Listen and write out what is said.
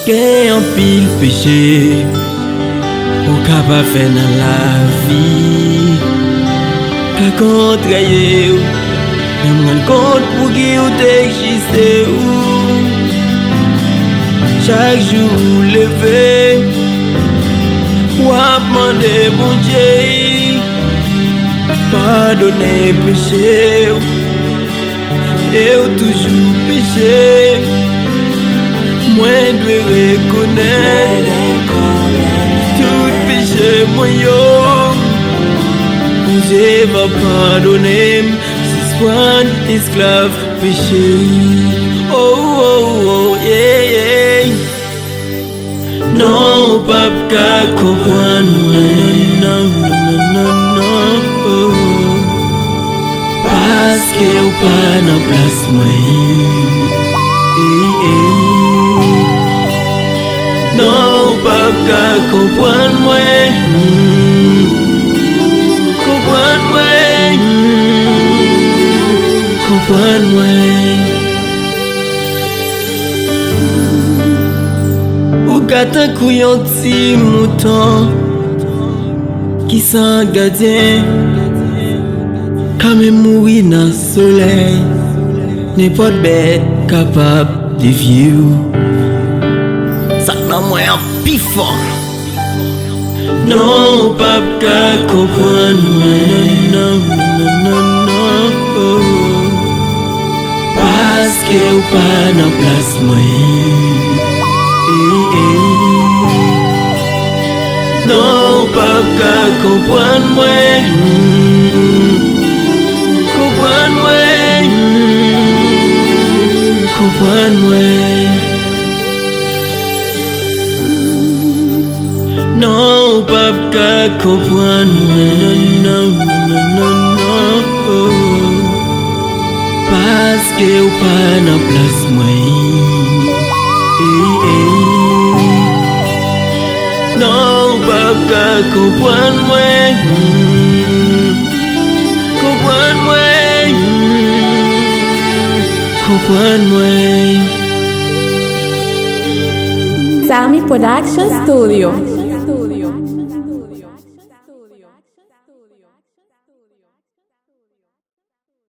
Gen an pil peche ou ka pa fè nan la vi, ka kontraye ou men mwen kont pou ki ou te eksiste ou. Chak jou leve wap mande BONDYE padone peche ou, e ou toujou peche. Mwen dwe rekonet tout peche mwen yo, Dieu va pardonner si soin esclave péché. Oh oh oh yeah yeah. Non pas qu'à comprendre, non non non non oh. Parce que ou pas dans place moi. Non pas qu'à comprendre moi. Konprann Mwen. Ou gatan kou yon ti mouton ki san gadyen, kame mouri nan soleil, n'importe bête capable de view. Sak nan mwen an pi fort. Non pas qu'à comprendre Mwen, non non non non oh. Parce que ou pas dans place Mwen. Non pas qu'à comprendre Mwen, comprendre Mwen, comprendre Mwen. Non pas qu'à comprendre Mwen, non non non non oh. Parce que ou pas dans place Mwen. Non pas qu'à comprendre Mwen, comprendre Mwen, comprendre Mwen. Psalmiste Production Studio.